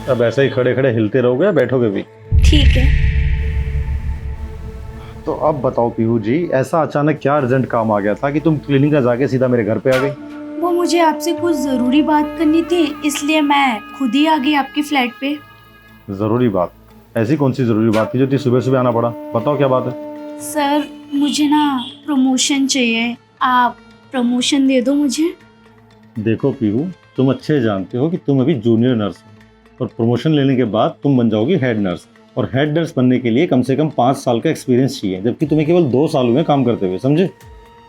अब ऐसे ही खड़े खड़े हिलते रहोगे या बैठोगे भी? ठीक है। तो अब बताओ पीहू जी, ऐसा अचानक क्या अर्जेंट काम आ गया था कि तुम क्लिनिक का जाके सीधा मेरे घर पे आ गई? वो मुझे आपसे कुछ ज़रूरी बात करनी थी, इसलिए मैं खुद ही आ गई आपके फ्लैट पे। ज़रूरी बात? ऐसी कौन सी ज़रूरी बात थी जो इतनी सुबह सुबह आना पड़ा? बताओ क्या बात है। सर मुझे ना प्रमोशन चाहिए, आप प्रमोशन दे दो मुझे। देखो पीहू, तुम अच्छे जानते हो कि तुम अभी जूनियर नर्स हो और प्रमोशन लेने के बाद तुम बन जाओगी हेड नर्स, और हेड नर्स बनने के लिए कम से कम 5 साल का एक्सपीरियंस चाहिए, जबकि तुम्हें केवल 2 साल हुए काम करते हुए, समझे?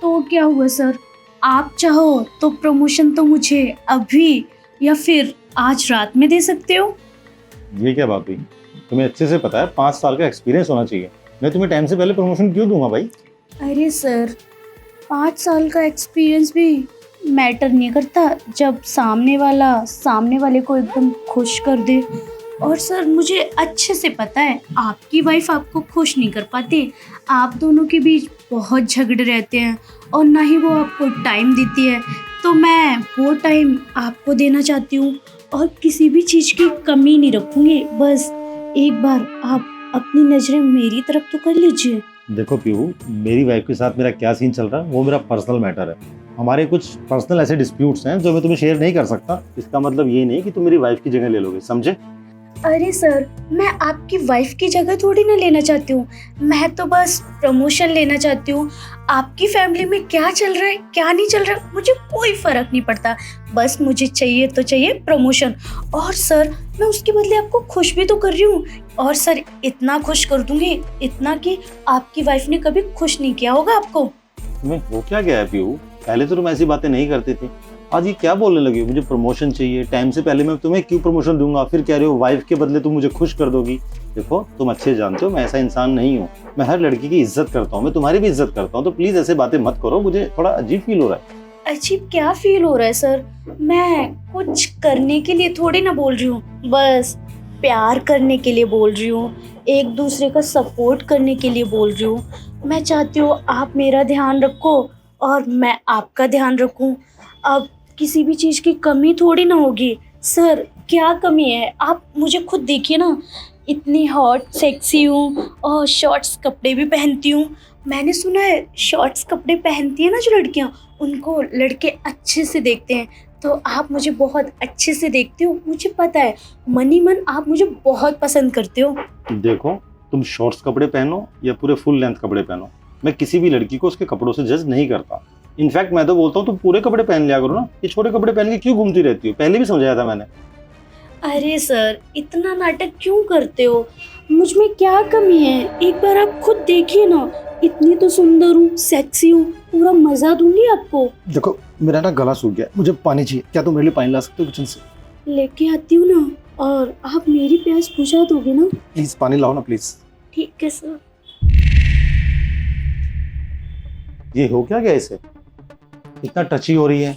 तो क्या हुआ सर, आप चाहो तो प्रमोशन तो मुझे अभी या फिर आज रात में दे सकते हो। ये क्या बात हुई? तुम्हें अच्छे से पता है 5 साल का एक्सपीरियंस होना चाहिए। मैं तुम्हें टाइम से पहले प्रमोशन क्यों दूंगा भाई? अरे सर, 5 साल का एक्सपीरियंस भी मैटर नहीं करता जब सामने वाले को एकदम खुश कर दे। और सर मुझे अच्छे से पता है आपकी वाइफ आपको खुश नहीं कर पाती, आप दोनों के बीच बहुत झगड़े रहते हैं और ना ही वो आपको टाइम देती है। तो मैं वो टाइम आपको देना चाहती हूँ और किसी भी चीज़ की कमी नहीं रखूँगी। बस एक बार आप अपनी नज़रें मेरी तरफ तो कर लीजिए। देखो पीहू, मेरी वाइफ के साथ मेरा क्या सीन चल रहा है वो मेरा पर्सनल मैटर है। हमारे कुछ पर्सनल ऐसे डिस्प्यूट्स हैं जो मैं तुम्हें शेयर नहीं कर सकता। इसका मतलब ये नहीं कि तुम मेरी वाइफ की जगह ले लोगे, समझे? अरे सर, मैं आपकी वाइफ की जगह थोड़ी ना लेना चाहती हूँ, मैं तो बस प्रमोशन लेना चाहती हूँ। आपकी फैमिली में क्या चल रहा है क्या नहीं चल रहा है मुझे कोई फर्क नहीं पड़ता, बस मुझे चाहिए तो चाहिए प्रमोशन। और सर मैं उसके बदले आपको खुश भी तो कर रही हूँ, और सर इतना खुश कर दूंगी, इतना कि आपकी वाइफ ने कभी खुश नहीं किया होगा आपको। तुम्हें हो क्या गया है पीहू? पहले तो तुम ऐसी बातें नहीं करती थी, आज ये क्या बोलने लगी हो? मुझे प्रमोशन चाहिए, टाइम से पहले मैं तुम्हें क्यों प्रमोशन दूंगा? फिर कह रहे हो वाइफ के बदले तुम मुझे खुश कर दोगी। देखो तुम अच्छे जानते हो मैं ऐसा इंसान नहीं हूँ, मैं हर लड़की की इज्जत करता हूँ, मैं तुम्हारी भी इज्जत करता हूँ, तो प्लीज ऐसे बातें मत करो, मुझे थोड़ा अजीब फील हो रहा है। अजीब क्या फील हो रहा है सर? मैं कुछ करने के लिए थोड़ी ना बोल रही हूँ, बस प्यार करने के लिए बोल रही हूँ, एक दूसरे का सपोर्ट करने के लिए बोल रही हूँ। मैं चाहती हूँ आप मेरा ध्यान रखो और मैं आपका ध्यान रखूँ। अब किसी भी चीज़ की कमी थोड़ी ना होगी। सर क्या कमी है, आप मुझे खुद देखिए ना, इतनी हॉट सेक्सी हूँ और शॉर्ट्स कपड़े भी पहनती हूँ। मैंने सुना है शॉर्ट्स कपड़े पहनती है ना जो लड़कियाँ, उनको लड़के अच्छे से देखते हैं, तो आप मुझे बहुत अच्छे से देखते हो, मुझे पता है मन ही मन आप मुझे बहुत पसंद करते हो। देखो तुम शॉर्ट्स कपड़े पहनो या पूरे फुल लेंथ कपड़े पहनो, मैं किसी भी लड़की को उसके कपड़ों से जज नहीं करता। इनफैक्ट मैं तो बोलता हूँ तुम पूरे कपड़े पहन लिया करो ना, ये छोटे कपड़े पहन के क्यों घूमती रहती हो? पहले भी समझाया था मैंने। अरे सर इतना नाटक क्यों करते हो, मुझ में क्या कमी है? एक बार आप खुद देखिए ना, इतनी तो सुंदर हूँ, सेक्सी हूँ, पूरा मजा दूंगी आपको। देखो मेरा ना गला सूख गया, मुझे पानी चाहिए, क्या तुम मेरे लिए पानी ला सकते हो किचन से? लेके आती हूँ ना, और आप मेरी प्यास बुझा दोगे ना? प्लीज पानी लाओ ना प्लीज। ठीक है सर। ये हो क्या गया इसे? इतना टची हो रही है,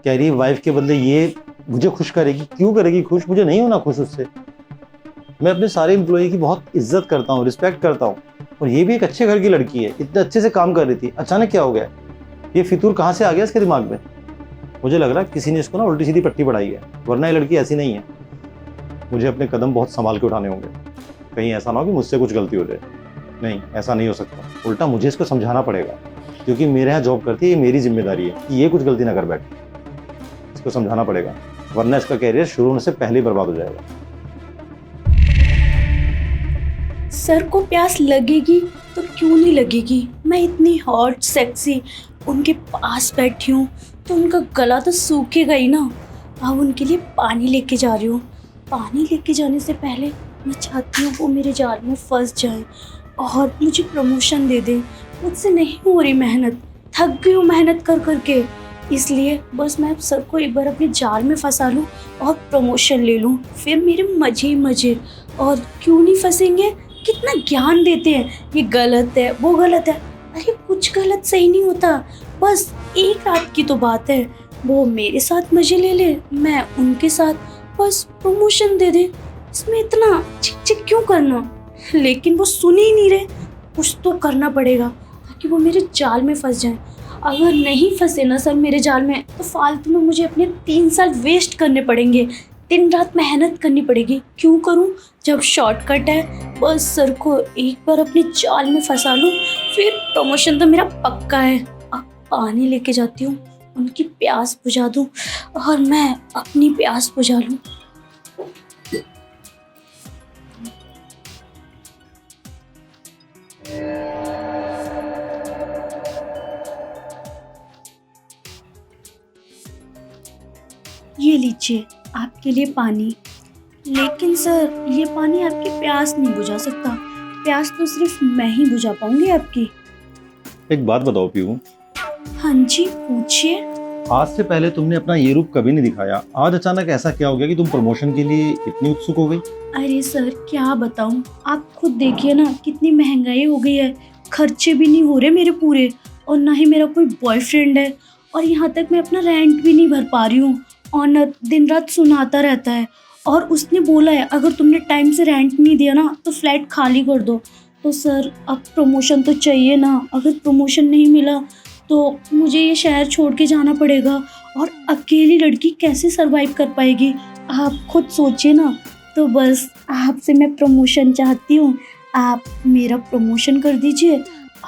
कह रही है वाइफ के बदले ये मुझे खुश करेगी। क्यों करेगी खुश? मुझे नहीं होना खुश उससे। मैं अपने सारे एम्प्लॉय की बहुत इज्जत करता हूँ, रिस्पेक्ट करता हूँ, और ये भी एक अच्छे घर की लड़की है, इतने अच्छे से काम कर रही थी, अचानक क्या हो गया? ये फितूर कहाँ से आ गया इसके दिमाग में? मुझे लग रहा है किसी ने इसको ना उल्टी सीधी पट्टी पढ़ाई है, वरना ये लड़की ऐसी नहीं है। मुझे अपने कदम बहुत संभाल के उठाने होंगे, कहीं ऐसा ना हो कि मुझसे कुछ गलती हो जाए। नहीं, ऐसा नहीं हो सकता, उल्टा मुझे इसको समझाना पड़ेगा, क्योंकि मेरे यहाँ जॉब करती है, ये मेरी जिम्मेदारी है कि ये कुछ गलती ना कर बैठे। इसको समझाना पड़ेगा, वरना इसका कैरियर शुरू होने से पहले ही बर्बाद हो जाएगा। सर को प्यास लगेगी तो क्यों नहीं लगेगी? मैं इतनी हॉट सेक्सी उनके पास बैठी हूँ तो उनका गला तो सूखेगा ही ना। अब उनके लिए पानी लेके जा रही हूँ। पानी लेके जाने से पहले मैं चाहती हूँ वो मेरे जाल में फंस जाए और मुझे प्रमोशन दे दे। मुझसे नहीं हो रही मेहनत, थक गई हूँ मेहनत कर करके, इसलिए बस मैं सर को एक बार अपने जाल में फंसा लूँ और प्रमोशन ले लूँ, फिर मेरे मजे ही मजे। और क्यों नहीं फंसेंगे? कितना ज्ञान देते हैं, ये गलत है वो गलत है। अरे कुछ गलत सही नहीं होता, बस एक रात की तो बात है, वो मेरे साथ मजे ले ले, मैं उनके साथ, बस प्रमोशन दे दे। इसमें इतना चिक चिक क्यों करना? लेकिन वो सुन ही नहीं रहे, कुछ तो करना पड़ेगा ताकि वो मेरे जाल में फंस जाए। अगर नहीं फंसे ना सर मेरे जाल में, तो फालतू में मुझे अपने 3 साल वेस्ट करने पड़ेंगे। दिन रात मेहनत करनी पड़ेगी। क्यों करूं जब शॉर्टकट है? बस सर को एक बार अपने जाल में फंसा लूं, फिर प्रमोशन तो मेरा पक्का है। अब पानी लेके जाती हूँ, उनकी प्यास बुझा दूं और मैं अपनी प्यास बुझा लूं। ये लीजिए आपके लिए पानी। लेकिन सर, ये पानी आपकी प्यास नहीं बुझा सकता। प्यास तो सिर्फ मैं ही बुझा पाऊंगी आपकी। एक बात बताओ पीहू, हाँ जी, पूछिए। आज से पहले तुमने अपना ये रूप कभी नहीं दिखाया, आज अचानक ऐसा क्या हो गया कि तुम प्रमोशन के लिए इतनी उत्सुक हो गई? अरे सर, क्या बताऊं, आप खुद देखिए ना, कितनी महंगाई हो गई है। खर्चे भी नहीं हो रहे मेरे पूरे, और ना ही मेरा कोई बॉयफ्रेंड है, और यहाँ तक मैं अपना रेंट भी नहीं भर पा रही हूँ। ऑनर दिन रात सुनाता रहता है, और उसने बोला है अगर तुमने टाइम से रेंट नहीं दिया ना तो फ्लैट खाली कर दो। तो सर, अब प्रमोशन तो चाहिए ना। अगर प्रमोशन नहीं मिला तो मुझे ये शहर छोड़ के जाना पड़ेगा, और अकेली लड़की कैसे सरवाइव कर पाएगी? आप खुद सोचिए ना। तो बस आपसे मैं प्रमोशन चाहती हूँ, आप मेरा प्रमोशन कर दीजिए।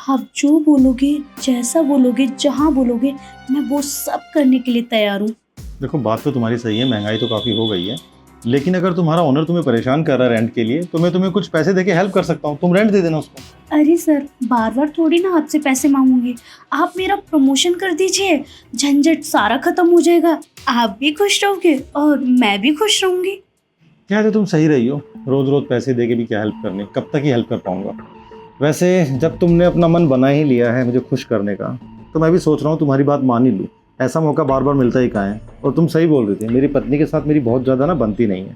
आप जो बोलोगे, जैसा बोलोगे, जहाँ बोलोगे, मैं वो सब करने के लिए तैयार हूँ। देखो, बात तो तुम्हारी सही है, महंगाई तो काफ़ी हो गई है, लेकिन अगर तुम्हारा ओनर तुम्हें परेशान कर रहा है रेंट के लिए, तो मैं तुम्हें कुछ पैसे देके हेल्प कर सकता हूँ, तुम रेंट दे देना उसको। अरे सर, बार बार थोड़ी ना आपसे पैसे मांगूंगी। आप मेरा प्रमोशन कर दीजिए, झंझट सारा खत्म हो जाएगा। आप भी खुश रहोगे और मैं भी खुश रहूंगी। क्या है, तुम सही रही हो, रोज रोज पैसे दे के भी क्या हेल्प करनी, कब तक ही हेल्प कर पाऊंगा। वैसे जब तुमने अपना मन बना ही लिया है मुझे खुश करने का, तो मैं भी सोच रहा हूँ तुम्हारी बात मान ही लूँ। ऐसा मौका बार बार मिलता ही कहाँ है। और तुम सही बोल रही थी, मेरी पत्नी के साथ मेरी बहुत ज़्यादा ना बनती नहीं है,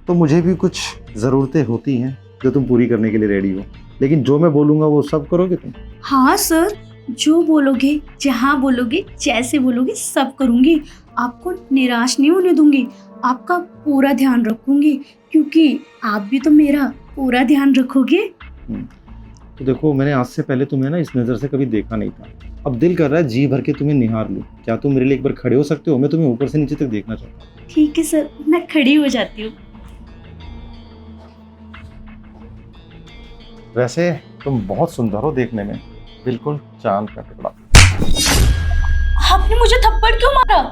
तो मुझे भी कुछ ज़रूरतें होती हैं जो तुम पूरी करने के लिए रेडी हो। लेकिन जो मैं बोलूँगा वो सब करोगे तुम? हाँ सर, जो बोलोगे, जहाँ बोलोगे, जैसे बोलोगे, सब करूँगी। आपको निराश नहीं होने दूंगी, आपका पूरा ध्यान रखूंगी, क्योंकि आप भी तो मेरा पूरा ध्यान रखोगे। तो देखो, मैंने आज से पहले तुम्हें ना इस नज़र से कभी देखा नहीं था। अब दिल कर रहा है जी भर के तुम्हें निहार लूँ। क्या तुम मेरे लिए एक बार खड़े हो सकते हो? मैं तुम्हें ऊपर से नीचे तक देखना चाहता हूँ। ठीक है सर, मैं खड़ी हो जाती हूँ। वैसे तुम बहुत सुंदर हो देखने में, बिल्कुल चांद का टुकड़ा। आपने मुझे थप्पड़ क्यों मारा?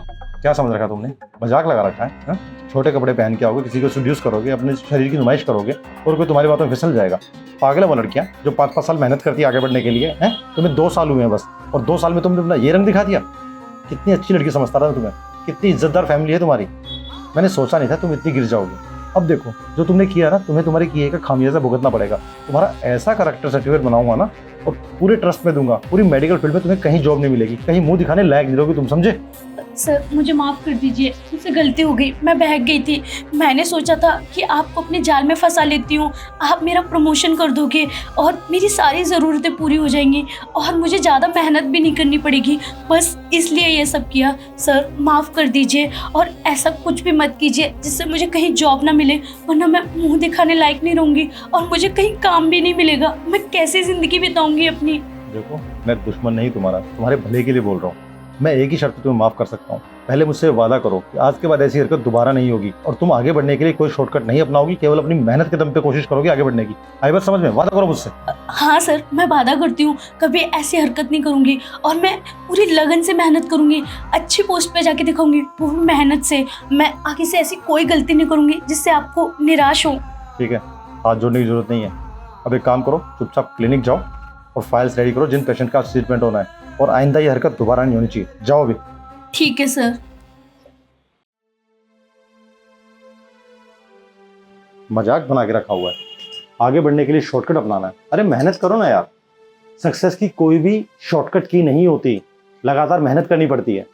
क्या समझ रखा तुमने? मजाक लगा रखा है हा? छोटे कपड़े पहन के आओगे, किसी को सेड्यूस करोगे, अपने शरीर की नुमाइश करोगे, और कोई तुम्हारी बातों में फिसल जाएगा। पागल है वो लड़कियां जो 5-5 साल मेहनत करती है आगे बढ़ने के लिए। हैं, तुम्हें 2 साल हुए हैं बस, और 2 साल में तुमने अपना ये रंग दिखा दिया। कितनी अच्छी लड़की समझता रहा तुम्हें, कितनी इज्जतदार फैमिली है तुम्हारी। मैंने सोचा नहीं था तुम इतनी गिर जाओगे। अब देखो जो तुमने किया ना, तुम्हें तुम्हारे किए का खामियाजा भुगतना पड़ेगा। तुम्हारा ऐसा करैक्टर सर्टिफिकेट बनाऊंगा ना, और पूरे ट्रस्ट में दूंगा, पूरी मेडिकल फील्ड में तुम्हें कहीं जॉब नहीं मिलेगी, कहीं मुंह दिखाने लायक नहीं रहोगी तुम, समझे? सर, मुझे माफ़ कर दीजिए, मुझसे गलती हो गई, मैं बहक गई थी। मैंने सोचा था कि आपको अपने जाल में फंसा लेती हूँ, आप मेरा प्रमोशन कर दोगे और मेरी सारी ज़रूरतें पूरी हो जाएंगी, और मुझे ज़्यादा मेहनत भी नहीं करनी पड़ेगी। बस इसलिए ये सब किया। सर, माफ़ कर दीजिए, और ऐसा कुछ भी मत कीजिए जिससे मुझे कहीं जॉब ना मिले, वरना मैं मुँह दिखाने लायक नहीं रहूँगी, और मुझे कहीं काम भी नहीं मिलेगा। मैं कैसे ज़िंदगी बिताऊँगी अपनी? देखो, मैं दुश्मन नहीं तुम्हारा, तुम्हारे भले के लिए बोल रहा हूँ। मैं एक ही शर्त पे तुम्हें माफ़ कर सकता हूँ। पहले मुझसे वादा करो कि आज के बाद ऐसी हरकत दोबारा नहीं होगी, और तुम आगे बढ़ने के लिए कोई शॉर्टकट नहीं अपनाओगी, केवल अपनी मेहनत के दम पे कोशिश करोगे आगे बढ़ने की। आई बात समझ में? वादा करो मुझसे। हाँ सर, मैं वादा करती हूँ, कभी ऐसी हरकत नहीं करूँगी, और मैं पूरी लगन से मेहनत करूँगी, अच्छी पोस्ट पे जाके दिखाऊंगी, वो भी मेहनत से। मैं आगे से ऐसी कोई गलती नहीं करूँगी जिससे आपको निराश हो। ठीक है, हाथ जोड़ने की जरूरत नहीं है। अब एक काम करो, चुपचाप क्लिनिक जाओ और फाइल्स रेडी करो जिन पेशेंट का ट्रीटमेंट होना है, और आइंदा ये हरकत दोबारा नहीं होनी चाहिए। जाओ अभी। ठीक है सर। मजाक बना के रखा हुआ है, आगे बढ़ने के लिए शॉर्टकट अपनाना है। अरे मेहनत करो ना यार, सक्सेस की कोई भी शॉर्टकट की नहीं होती, लगातार मेहनत करनी पड़ती है।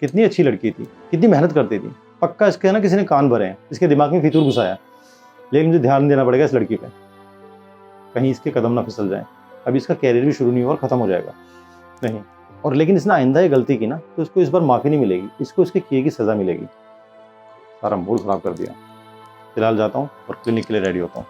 कितनी अच्छी लड़की थी, कितनी मेहनत करती थी। पक्का इसके ना किसी ने कान भरे हैं, इसके दिमाग में फितूर घुसाया। लेकिन मुझे ध्यान देना पड़ेगा इस लड़की पे, कहीं इसके कदम ना फिसल जाए। अभी इसका कैरियर भी शुरू नहीं हुआ और ख़त्म हो जाएगा नहीं। और लेकिन इसने आइंदा ये गलती की ना, तो इसको इस बार माफ़ी नहीं मिलेगी, इसको इसके किए की सज़ा मिलेगी। सारा मूड ख़राब कर दिया। फिलहाल जाता हूँ और क्लिनिक के लिए रेडी होता हूँ।